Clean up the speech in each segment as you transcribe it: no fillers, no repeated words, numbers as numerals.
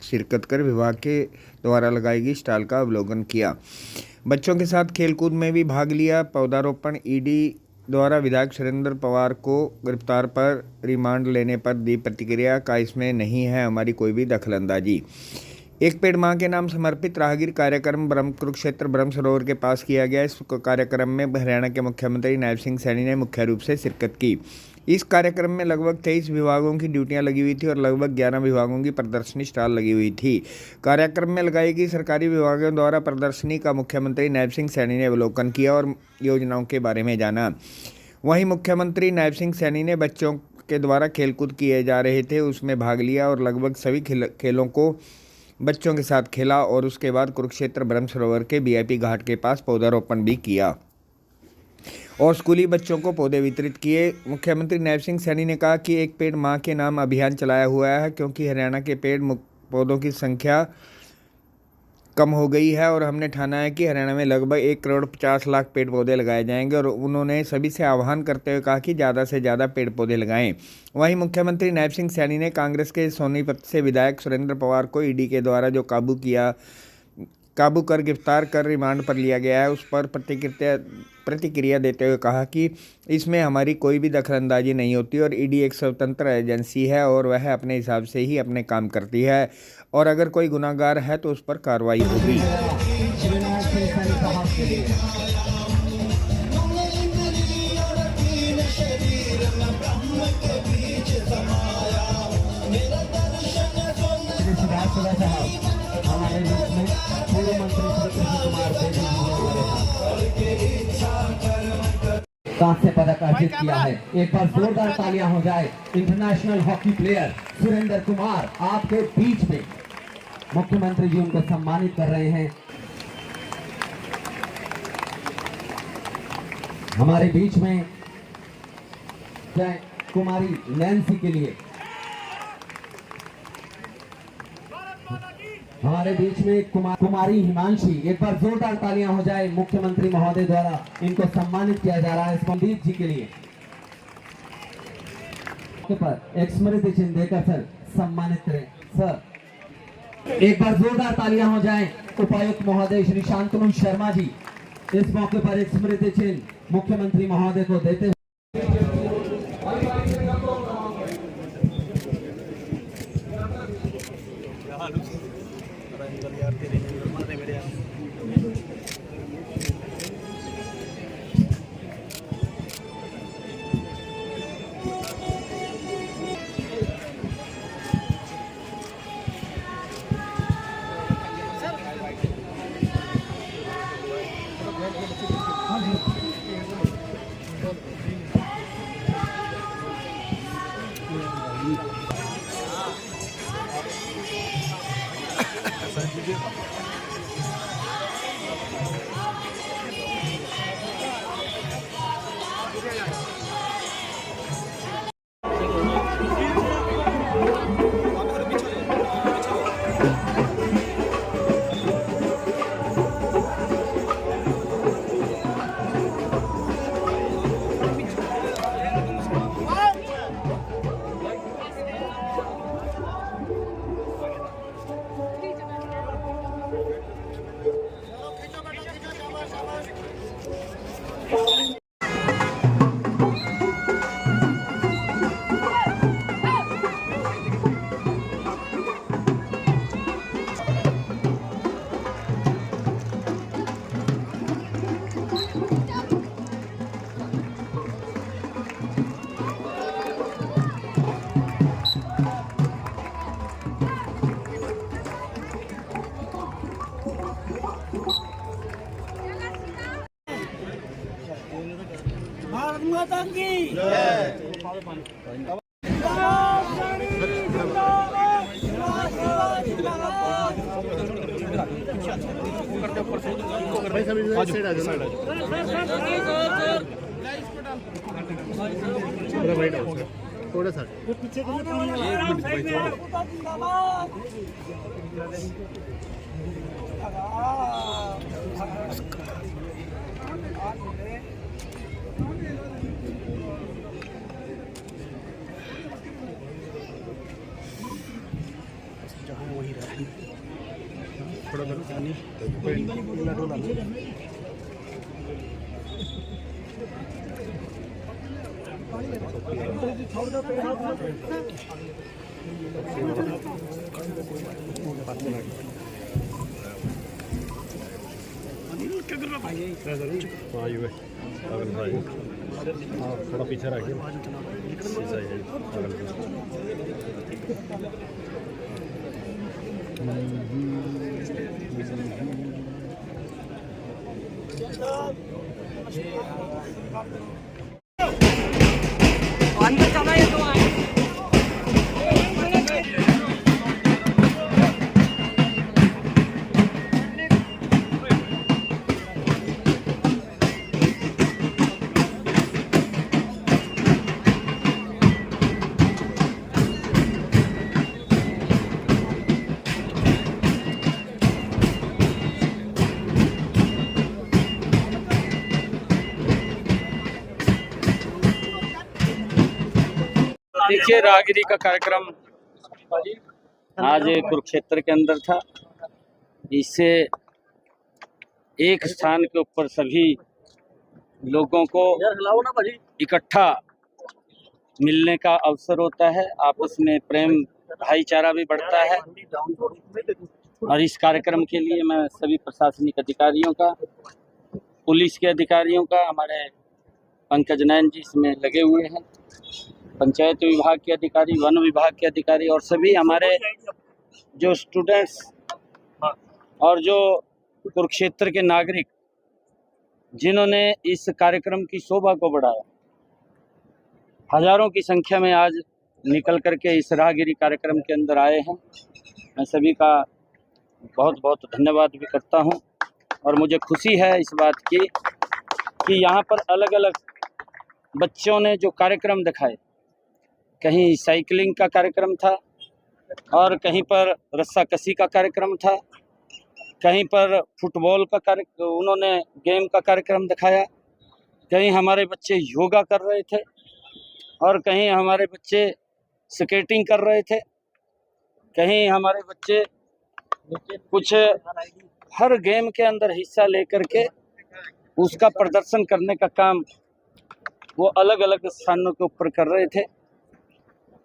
शिरकत कर विभाग के द्वारा लगाई गई स्टॉल का अवलोकन किया। बच्चों के साथ खेलकूद में भी भाग लिया। पौधारोपण ईडी द्वारा विधायक सुरेंद्र पवार को गिरफ्तार पर रिमांड लेने पर दी प्रतिक्रिया का इसमें नहीं है हमारी कोई भी दखलंदाजी। एक पेड़ मां के नाम समर्पित राहगीर कार्यक्रम कुरुक्षेत्र ब्रह्म सरोवर के पास किया गया। इस कार्यक्रम में हरियाणा के मुख्यमंत्री नायब सिंह सैनी ने मुख्य रूप से शिरकत की। इस कार्यक्रम में लगभग 23 विभागों की ड्यूटियां लगी हुई थी और लगभग 11 विभागों की प्रदर्शनी स्टॉल लगी हुई थी। कार्यक्रम में लगाई गई सरकारी विभागों द्वारा प्रदर्शनी का मुख्यमंत्री नायब सिंह सैनी ने अवलोकन किया और योजनाओं के बारे में जाना। वहीं मुख्यमंत्री नायब सिंह सैनी ने बच्चों के द्वारा खेलकूद किए जा रहे थे उसमें भाग लिया और लगभग सभी खेलों को बच्चों के साथ खेला और उसके बाद कुरुक्षेत्र ब्रह्म सरोवर के वीआईपी घाट के पास पौधारोपण भी किया और स्कूली बच्चों को पौधे वितरित किए। मुख्यमंत्री नायब सिंह सैनी ने कहा कि एक पेड़ मां के नाम अभियान चलाया हुआ है क्योंकि हरियाणा के पौधों की संख्या कम हो गई है और हमने ठाना है कि हरियाणा में लगभग 1,50,00,000 पेड़ पौधे लगाए जाएंगे और उन्होंने सभी से आह्वान करते हुए कहा कि ज़्यादा से ज़्यादा पेड़ पौधे लगाएं। वहीं मुख्यमंत्री नायब सिंह सैनी ने कांग्रेस के सोनीपत से विधायक सुरेंद्र पवार को ईडी के द्वारा जो काबू कर गिरफ्तार कर रिमांड पर लिया गया है उस पर प्रतिक्रिया देते हुए कहा कि इसमें हमारी कोई भी दखलंदाजी नहीं होती और ईडी एक स्वतंत्र एजेंसी है और वह अपने हिसाब से ही अपने काम करती है और अगर कोई गुनाहगार है तो उस पर कार्रवाई होगी। कांस्य पदक अर्जित किया है। एक बार जोरदार तालियां हो जाए। International hockey player Surendra Kumar आपके बीच में मुख्यमंत्री जी उनको सम्मानित कर रहे हैं। हमारे बीच में कुमारी नैन्सी के लिए हमारे बीच में कुमारी हिमांशी, एक बार जोरदार तालियां हो जाए। मुख्यमंत्री महोदय द्वारा इनको सम्मानित किया जा रहा है संदीप जी के लिए। पर एक स्मृति चिन्ह देकर सर सम्मानित करें सर। एक बार जोरदार तालियां हो जाए। उपायुक्त महोदय श्री शांतनु शर्मा जी इस मौके पर एक स्मृति चिन्ह मुख्यमंत्री महोदय को देते हुए भारत माता की थोड़ा सा पीछे वही रहा थोड़ा पानी थोड़ा पीछे रखिए देखिए, राहगिरी का कार्यक्रम आज कुरुक्षेत्र के अंदर था। इससे एक स्थान के ऊपर सभी लोगों को इकट्ठा मिलने का अवसर होता है, आपस में प्रेम भाईचारा भी बढ़ता है। और इस कार्यक्रम के लिए मैं सभी प्रशासनिक अधिकारियों का, पुलिस के अधिकारियों का, हमारे पंकज नयन जी इसमें लगे हुए हैं, पंचायत विभाग के अधिकारी, वन विभाग के अधिकारी और सभी हमारे जो स्टूडेंट्स और जो कुरुक्षेत्र के नागरिक जिन्होंने इस कार्यक्रम की शोभा को बढ़ाया, हजारों की संख्या में आज निकल करके इस राहगिरी कार्यक्रम के अंदर आए हैं। मैं सभी का बहुत बहुत धन्यवाद भी करता हूं। और मुझे खुशी है इस बात की कि यहाँ पर अलग अलग बच्चों ने जो कार्यक्रम दिखाए, कहीं साइकिलिंग का कार्यक्रम था और कहीं पर रस्साकशी का कार्यक्रम था, कहीं पर फुटबॉल का कार्यक्रम, उन्होंने गेम का कार्यक्रम दिखाया, कहीं हमारे बच्चे योगा कर रहे थे और कहीं हमारे बच्चे स्केटिंग कर रहे थे, कहीं हमारे बच्चे कुछ हर गेम के अंदर हिस्सा लेकर के उसका प्रदर्शन करने का काम वो अलग अलग स्थानों के ऊपर कर रहे थे।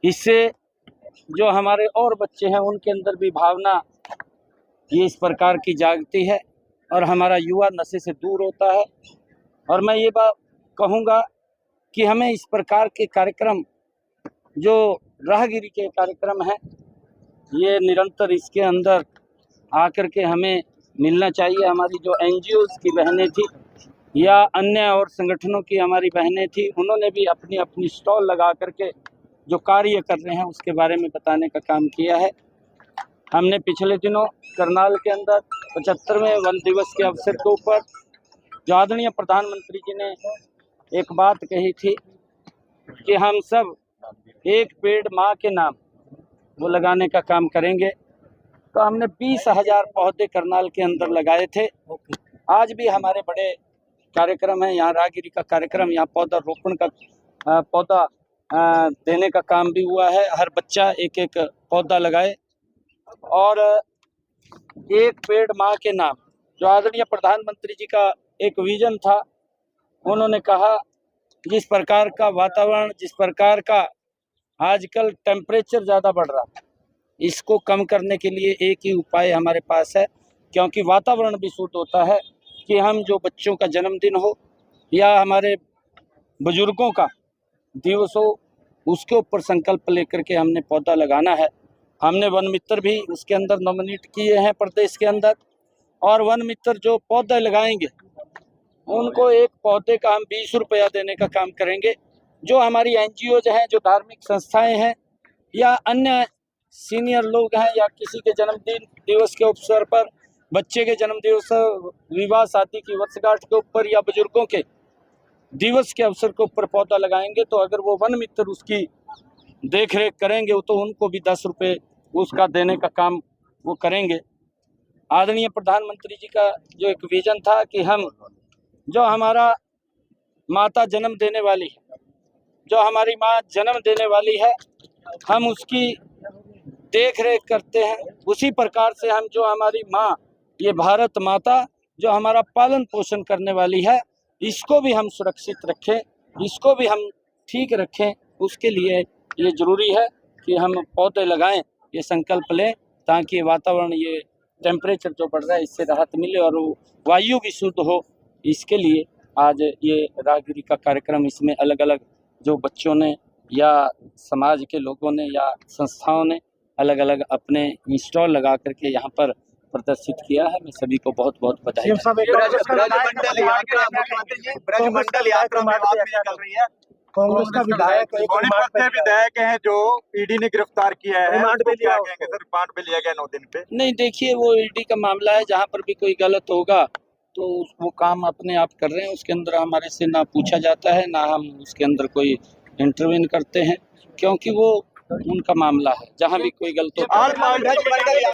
इससे जो हमारे और बच्चे हैं उनके अंदर भी भावना ये इस प्रकार की जागती है और हमारा युवा नशे से दूर होता है। और मैं ये बात कहूँगा कि हमें इस प्रकार के कार्यक्रम जो राहगिरी के कार्यक्रम हैं, ये निरंतर इसके अंदर आकर के हमें मिलना चाहिए। हमारी जो NGOs की बहनें थी या अन्य और संगठनों की हमारी बहनें थी, उन्होंने भी अपनी अपनी स्टॉल लगा करके जो कार्य कर रहे हैं उसके बारे में बताने का काम किया है। हमने पिछले दिनों करनाल के अंदर 75वें वन दिवस के अवसर के ऊपर जो आदरणीय प्रधानमंत्री जी ने एक बात कही थी कि हम सब एक पेड़ माँ के नाम वो लगाने का काम करेंगे, तो हमने 20,000 पौधे करनाल के अंदर लगाए थे। आज भी हमारे बड़े कार्यक्रम है, यहाँ राहगिरी का कार्यक्रम, यहाँ पौधा रोपण का पौधा देने का काम भी हुआ है। हर बच्चा एक एक पौधा लगाए और एक पेड़ माँ के नाम, जो आदरणीय प्रधानमंत्री जी का एक विजन था। उन्होंने कहा जिस प्रकार का वातावरण, जिस प्रकार का आजकल टेम्परेचर ज़्यादा बढ़ रहा है, इसको कम करने के लिए एक ही उपाय हमारे पास है, क्योंकि वातावरण भी शुद्ध होता है कि हम जो बच्चों का जन्मदिन हो या हमारे बुजुर्गों का दिवस हो, उसके ऊपर संकल्प लेकर के हमने पौधा लगाना है। हमने वन मित्र भी उसके अंदर नॉमिनेट किए हैं प्रदेश के अंदर, और वन मित्र जो पौधे लगाएंगे उनको एक पौधे का हम 20 रुपया देने का काम करेंगे। जो हमारी NGOs हैं, जो धार्मिक संस्थाएं हैं या अन्य सीनियर लोग हैं या किसी के जन्मदिन दिवस के अवसर पर, बच्चे के जन्म दिवस, विवाह शादी की वर्षगांठ के ऊपर या बुजुर्गों के दिवस के अवसर के ऊपर पौधा लगाएंगे, तो अगर वो वन मित्र उसकी देख रेख करेंगे तो उनको भी 10 रुपये उसका देने का काम वो करेंगे। आदरणीय प्रधानमंत्री जी का जो एक विजन था कि हम जो हमारा माता जन्म देने वाली है, जो हमारी माँ जन्म देने वाली है, हम उसकी देख रेख करते हैं, उसी प्रकार से हम जो हमारी माँ, ये भारत माता जो हमारा पालन पोषण करने वाली है, इसको भी हम सुरक्षित रखें, इसको भी हम ठीक रखें। उसके लिए ये जरूरी है कि हम पौधे लगाएं, ये संकल्प लें, ताकि वातावरण, ये टेम्परेचर जो बढ़ रहा है, इससे राहत मिले और वायु भी शुद्ध हो। इसके लिए आज ये राहगिरी का कार्यक्रम, इसमें अलग अलग जो बच्चों ने या समाज के लोगों ने या संस्थाओं ने अलग अलग अपने स्टॉल लगा करके यहाँ पर प्रदर्शित किया है। मैं सभी को बहुत बहुत बधाई देता हूं। ब्रजमंडल यात्रा में आप भी निकल रही है। कांग्रेस का विधायक विधायक है जो ईडी ने गिरफ्तार किया है, रिमांड पे लिया गया, सर रिमांड पे लिया गया 9 दिन पे। नहीं, देखिए, वो ईडी का मामला है, जहाँ पर भी कोई गलत होगा तो वो काम अपने आप कर रहे हैं, उसके अंदर हमारे से ना पूछा जाता है, ना हम उसके अंदर कोई इंटरवीन करते हैं, क्योंकि वो उनका मामला है। जहाँ भी कोई गलत होता है